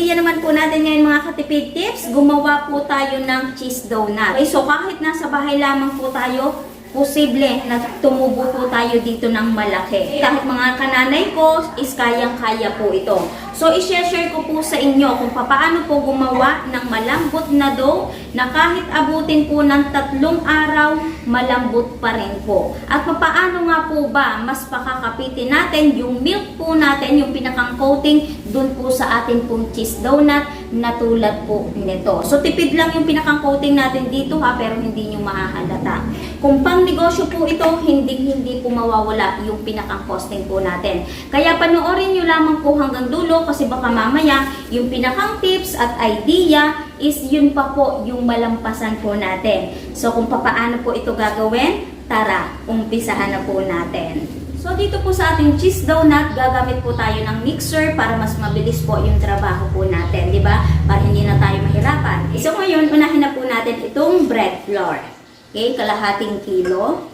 idea naman po natin ngayon mga katipid tips, gumawa po tayo ng cheese donut. Okay, so kahit nasa bahay lamang po tayo, posible na tumubo po tayo dito ng malaki. Kahit mga kananay ko is kayang-kaya po ito. So, i-share ko po sa inyo kung paano po gumawa ng malambot na dough na kahit abutin po ng 3 araw, malambot pa rin po. At paano nga po ba mas pakakapitin natin yung milk po natin, yung pinakang coating, dun po sa atin pong cheese donut na tulad po nito. So, tipid lang yung pinakang coating natin dito ha, pero hindi nyo mahahalata. Kung pang negosyo po ito, hindi po mawawala yung pinakang costing po natin. Kaya panoorin nyo lamang po hanggang dulo kasi baka mamaya yung pinakang tips at idea is yun pa po yung malampasan po natin. So kung paano po ito gagawin, tara, umpisahan na po natin. So dito po sa ating cheese donut, gagamit po tayo ng mixer para mas mabilis po yung trabaho po natin, di ba? Para hindi na tayo mahirapan. So ngayon, unahin na po natin itong bread flour. Okay, kalahating kilo.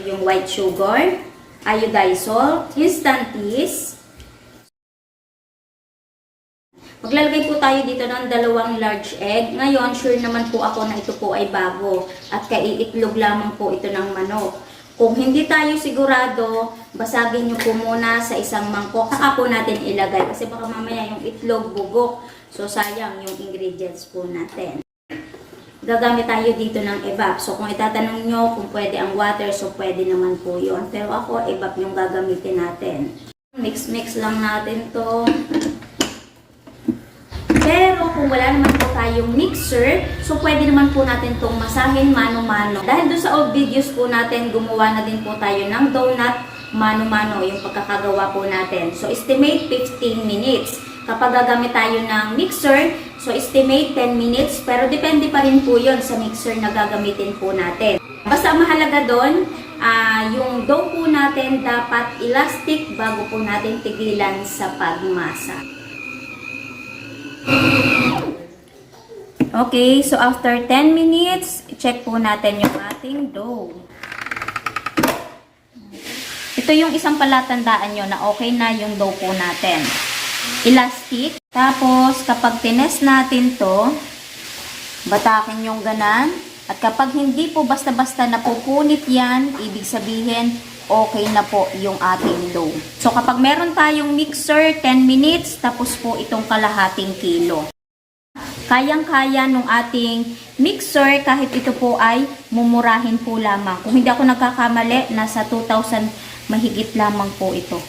Yung white sugar, iodized salt, instant yeast. Maglalagay po tayo dito ng 2 large egg. Ngayon, sure naman po ako na ito po ay bago at kaiitlog lamang po ito ng manok. Kung hindi tayo sigurado, basagin nyo po muna sa isang mangkok. Saka po natin ilagay kasi baka mamaya yung itlog bugok. So, sayang yung ingredients po natin. Gagamit tayo dito ng evap. So, kung itatanong nyo kung pwede ang water, so pwede naman po yun. Pero ako, evap yung gagamitin natin. Mix lang natin to. Pero kung wala naman po tayong mixer, so pwede naman po natin itong masahin mano-mano. Dahil doon sa old videos po natin, gumawa na din po tayo ng donut mano-mano, yung pagkakagawa po natin. So estimate 15 minutes. Kapag gagamit tayo ng mixer, so estimate 10 minutes. Pero depende pa rin po yun sa mixer na gagamitin po natin. Basta mahalaga doon, yung dough po natin dapat elastic bago po natin tigilan sa pagmasa. Okay, so after 10 minutes, check po natin yung ating dough. Ito yung isang palatandaan nyo na okay na yung dough po natin. Elastic. Tapos, kapag tinest natin to, batakin yung ganan. At kapag hindi po basta-basta napupunit yan, ibig sabihin, okay na po yung ating dough. So, kapag meron tayong mixer, 10 minutes, tapos po itong kalahating kilo. Kayang-kaya nung ating mixer, kahit ito po ay mumurahin po lamang. Kung hindi ako nagkakamali, nasa 2,000 mahigit lamang po ito.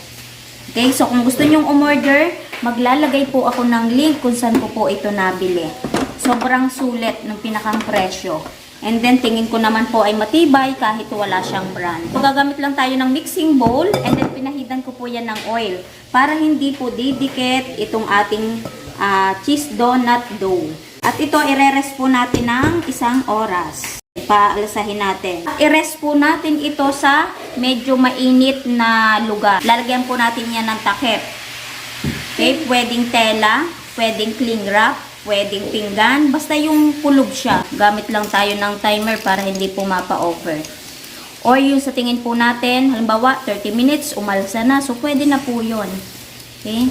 Okay, so kung gusto nyong umorder, maglalagay po ako ng link kung saan ko po ito nabili. Sobrang sulit ng pinakang presyo. And then, tingin ko naman po ay matibay kahit wala siyang brand. So, gagamit lang tayo ng mixing bowl and then pinahidan ko po yan ng oil para hindi po didikit itong ating cheese donut dough. At ito, i-rest po natin ng 1 oras. Paalasahin natin. I-rest po natin ito sa medyo mainit na lugar. Lalagyan po natin yan ng takip. Okay, pwedeng tela, pwedeng cling wrap, pwedeng pinggan, basta yung kulog siya. Gamit lang tayo ng timer para hindi po mapa-over. Or yung sa tingin po natin, halimbawa 30 minutes, umalsa na. So, pwede na po yun. Okay?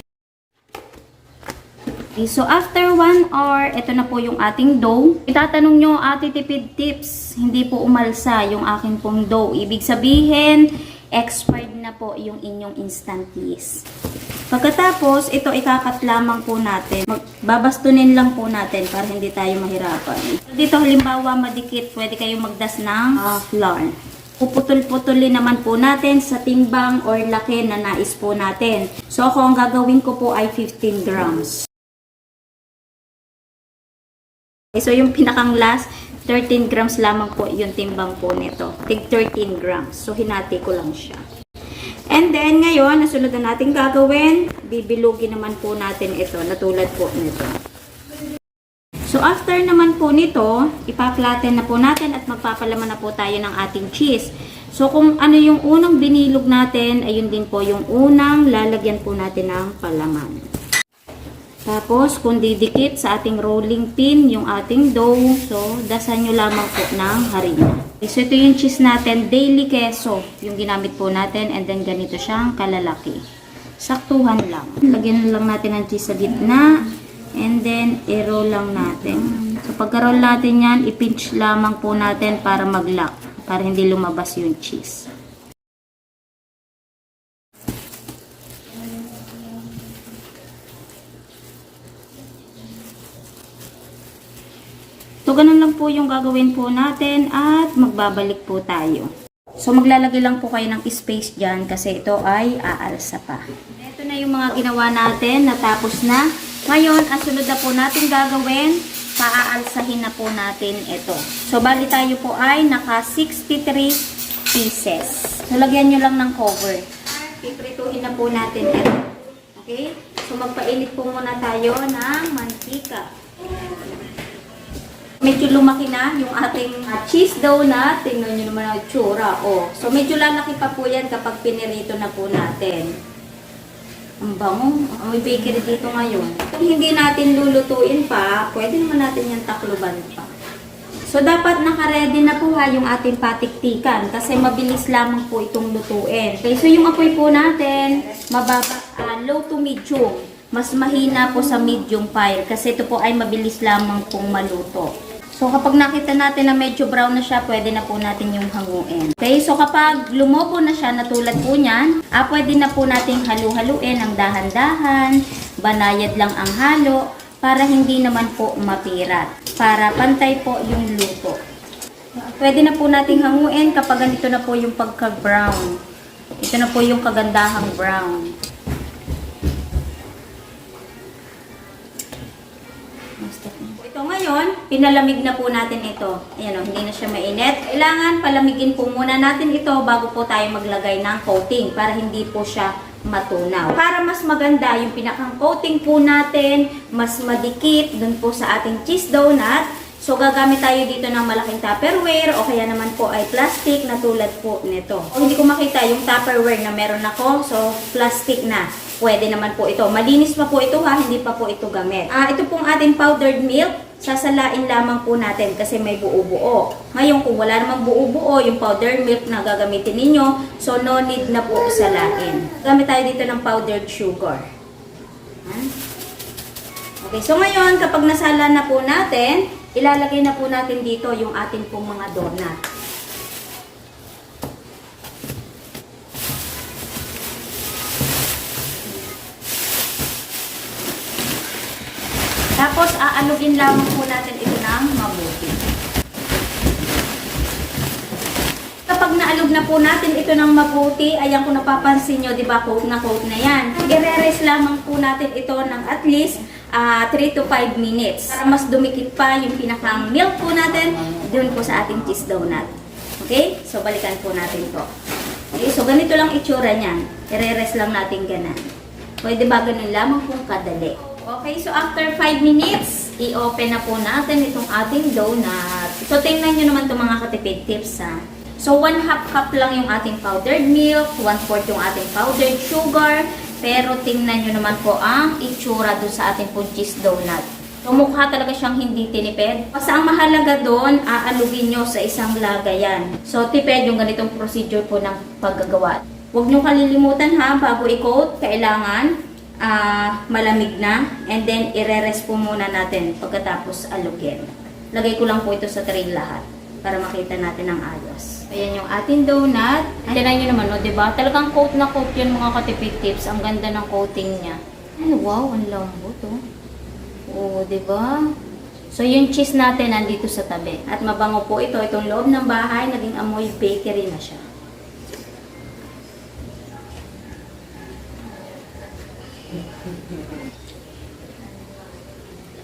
Okay, so after 1 hour, ito na po yung ating dough. Itatanong nyo, Ate Tipid Tips, hindi po umalsa yung aking pong dough. Ibig sabihin, expired na po yung inyong instant yeast. Pagkatapos, ito ikakat lamang po natin. Babastunin lang po natin para hindi tayo mahirapan. Dito halimbawa madikit, pwede kayong magdas ng flour. Puputol-putulin naman po natin sa timbang or laki na nais po natin. So ako ang gagawin ko po ay 15 grams. Okay, so yung pinakang last, 13 grams lamang po yung timbang po nito. Tig 13 grams. So hinati ko lang siya. And then, ngayon, nasunod na natin gagawin, bibilugin naman po natin ito, natulad po nito. So, after naman po nito, ipa-flatten na po natin at magpapalaman na po tayo ng ating cheese. So, kung ano yung unang binilog natin, ayun din po yung unang lalagyan po natin ng palaman. Tapos, kung didikit sa ating rolling pin, yung ating dough, so, dasan nyo lamang po ng harina. So, ito yung cheese natin, daily queso, yung ginamit po natin, and then ganito siyang kalalaki. Saktuhan lang. Lagyan lang natin ng cheese sa gitna. And then, i-roll lang natin. So, pagka-roll natin yan, i-pinch lamang po natin para mag-lock. Para hindi lumabas yung cheese. So, ganun lang po yung gagawin po natin at magbabalik po tayo. So, maglalagay lang po kayo ng space dyan kasi ito ay aalsa pa. Ito na yung mga ginawa natin, natapos na. Ngayon, ang sunod na po natin gagawin, paaalsahin na po natin ito. So, bali tayo po ay naka 63 pieces. So, lagyan nyo lang ng cover. Piprituhin na po natin ito. Okay? So, magpainit po muna tayo ng mantika. Medyo lumaki na yung ating cheese donut. Tingnan nyo naman ang itsura. Oh. So, medyo lalaki pa po yan kapag pinirito na po natin. Ang bango. May bakery dito ngayon. Kung hindi natin lulutuin pa, pwede naman natin yung takluban pa. So, dapat naka-ready na po yung ating patiktikan kasi mabilis lamang po itong lutuin. Okay, so yung apoy po natin, low to medium. Mas mahina po sa medium fire kasi ito po ay mabilis lamang pong maluto. So, kapag nakita natin na medyo brown na siya, pwede na po natin yung hanguin. Okay, so kapag lumobo na siya na tulad po niyan, pwede na po natin halu-haluin ng dahan-dahan, banayad lang ang halo, para hindi naman po mapirat. Para pantay po yung luto. Pwede na po natin hanguin kapag ganito na po yung pagka-brown. Ito na po yung kagandahang brown. Ito ngayon, pinalamig na po natin ito. Ayan o, hindi na siya mainit. Kailangan palamigin po muna natin ito bago po tayo maglagay ng coating para hindi po siya matunaw. Para mas maganda yung pinakang coating po natin, mas madikit dun po sa ating cheese donut. So, gagamit tayo dito ng malaking Tupperware o kaya naman po ay plastic na tulad po nito. O hindi ko makita yung Tupperware na meron ako, so plastic na. Pwede naman po ito. Malinis pa po ito ha, hindi pa po ito gamit. Ito pong ating powdered milk, sasalain lamang po natin kasi may buo-buo. Ngayon, kung wala namang buo-buo, yung powdered milk na gagamitin ninyo, so no need na po salain. Gamit tayo dito ng powdered sugar. Okay, so ngayon, kapag nasala na po natin, ilalagay na po natin dito yung ating pong mga donut. Tapos, aalugin lamang po natin ito ng mabuti. Kapag naalog na po natin ito ng mabuti, ayan kung napapansin nyo, di ba, coat na yan. I-re-rest lamang po natin ito ng at least 3 to 5 minutes. Para mas dumikit pa yung pinakang milk po natin dun po sa ating cheese donut. Okay? So, balikan po natin to. Okay? So, ganito lang itsura niyan. I-re-rest lang natin ganan. Pwede ba ganun lamang kung kadali? Okay, so after 5 minutes, i-open na po natin itong ating donut. So, tingnan nyo naman itong mga katipid tips ha. So, 1/2 cup lang yung ating powdered milk, 1/4 yung ating powdered sugar, pero tingnan nyo naman po ang itsura doon sa ating cheese donut. So, mukha talaga siyang hindi tinipid. Basta ang mahalaga doon, aalugin nyo sa isang lagayan. So, tipid yung ganitong procedure po ng paggagawa. Huwag nyo kalilimutan ha, bago i-coat, kailangan malamig na, and then i-re-rest po muna natin pagkatapos alugin. Lagay ko lang po ito sa tray lahat para makita natin ang ayos. Ayan yung ating donut. Tignan nyo naman, no, diba? Talagang coat na coat yun mga katipid tips. Ang ganda ng coating niya. Ay, wow, ang lambot, oh. Oo, diba? So, yung cheese natin nandito sa tabi. At mabango po ito. Itong loob ng bahay, naging amoy bakery na siya.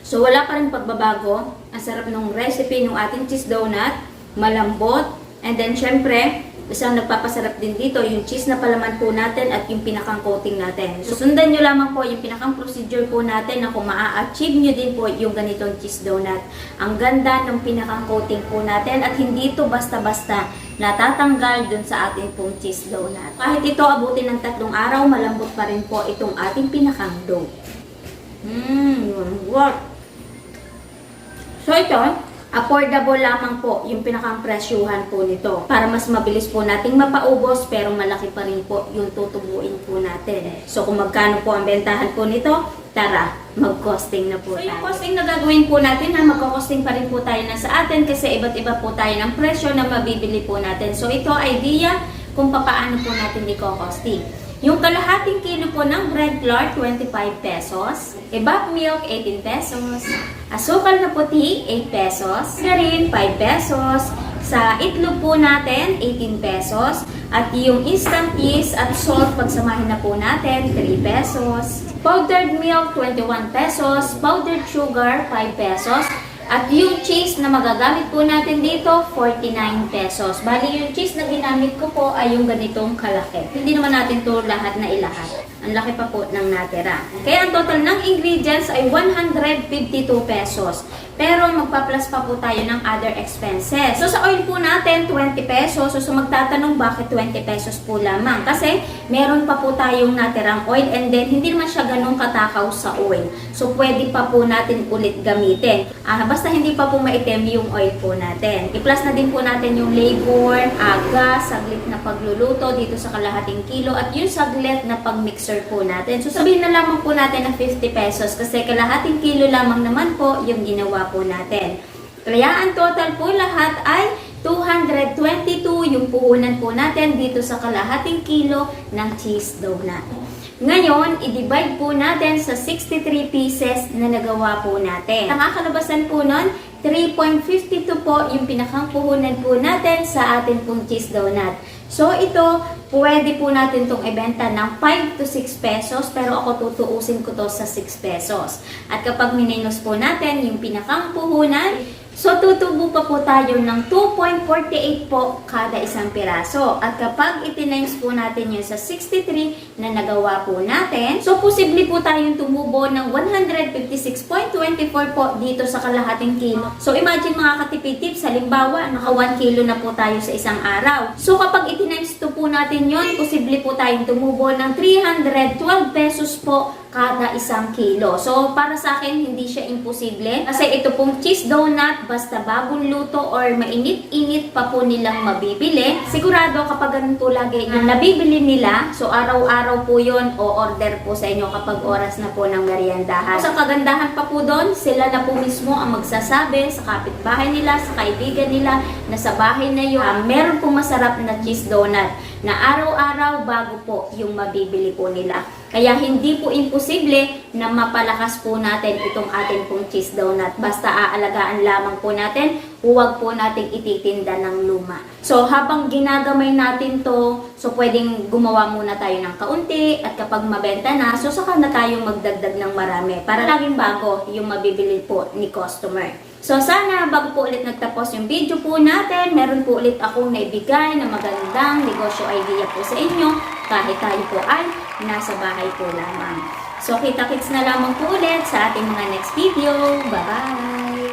So, wala pa rin pagbabago. Ang sarap ng recipe ng ating cheese donut. Malambot. And then, syempre, isang nagpapasarap din dito, yung cheese na palaman po natin at yung pinakang coating natin. So, sundan nyo lamang po yung pinakang procedure po natin na kung maa-achieve nyo din po yung ganitong cheese donut. Ang ganda ng pinakang coating po natin at hindi ito basta-basta natatanggal dun sa ating pong cheese donut. Kahit ito abutin ng 3 araw, malambot pa rin po itong ating pinakang dough. Work! So ito, Affordable lamang po yung pinakang-presyuhan po nito. Para mas mabilis po nating mapaubos pero malaki pa rin po yung tutubuin po natin. So kung magkano po ang bentahan po nito, tara, mag-costing na po tayo. So yung costing na gagawin po natin, magko-costing pa rin po tayo na sa atin kasi iba't iba po tayo ng presyo na mabibili po natin. So ito idea kung paano po natin i-costing. Yung kalahating kilo po ng bread flour, 25 pesos. Evap milk, 18 pesos. Asukal na puti, 8 pesos. Garin, 5 pesos. Sa itlog po natin, 18 pesos. At yung instant yeast at salt, pagsamahin na po natin, 3 pesos. Powdered milk, 21 pesos. Powdered sugar, 5 pesos. At yung cheese na magagamit po natin dito, 49 pesos. Bali, yung cheese na ginamit ko po ay yung ganitong kalaki. Hindi naman natin to lahat na ilahat. Ang laki pa po ng natira. Kaya ang total ng ingredients ay 152 pesos. Pero magpa-plus pa po tayo ng other expenses. So sa oil po natin, 20 pesos. So magtatanong bakit 20 pesos po lamang? Kasi meron pa po tayong natirang oil and then hindi naman siya ganun katakaw sa oil. So pwede pa po natin ulit gamitin. Basta hindi pa po maitim yung oil po natin. I-plus na din po natin yung labor, gas, saglit na pagluluto dito sa kalahating kilo at yung saglit na pagmixer po natin. So sabihin na lamang po natin ng 50 pesos kasi kalahating kilo lamang naman po yung ginawa po natin. Kaya ang total po lahat ay 222 yung puhunan po natin dito sa kalahating kilo ng cheese donut. Ngayon, i-divide po natin sa 63 pieces na nagawa po natin. Ang kakalabasan po nun, 3.52 po yung pinakang puhunan po natin sa atin pong cheese donut. So, ito, pwede po natin itong ibenta ng 5 to 6 pesos, pero ako tutuusin ko to sa 6 pesos. At kapag minus po natin yung pinakang puhunan, so tutubo pa po tayo ng 2.48 po kada isang piraso. At kapag itinimes po natin yun sa 63 na nagawa po natin, so posible po tayong tumubo ng 156.24 po dito sa kalahating kilo. So imagine mga katipid-tips, halimbawa, naka 1 kilo na po tayo sa isang araw. So kapag itinimes to po natin yun, posible po tayong tumubo ng 312 pesos po kada isang kilo. So, para sa akin, hindi siya imposible. Kasi ito pong cheese donut, basta bagong luto or mainit-init pa po nilang mabibili. Sigurado kapag ganito lagi yung nabibili nila, so araw-araw po yun o order po sa inyo kapag oras na po ng meriendahan. So, kagandahan pa po doon, sila na po mismo ang magsasabi sa kapitbahay nila, sa kaibigan nila, na sa bahay na yun, meron po masarap na cheese donut na araw-araw bago po yung mabibili po nila. Kaya hindi po imposible na mapalakas po natin itong ating pong cheese donut. Basta aalagaan lamang po natin, huwag po nating ititinda ng luma. So habang ginagamay natin to, so pwedeng gumawa muna tayo ng kaunti at kapag mabenta na, so saka na tayong magdagdag ng marami para laging bago yung mabibili po ni customer. So sana bago po ulit nagtapos yung video po natin, meron po ulit akong naibigay na magandang negosyo idea po sa inyo kahit tayo po ay nasa bahay po lamang. So kita-kits na lamang po ulit sa ating mga next video. Bye-bye!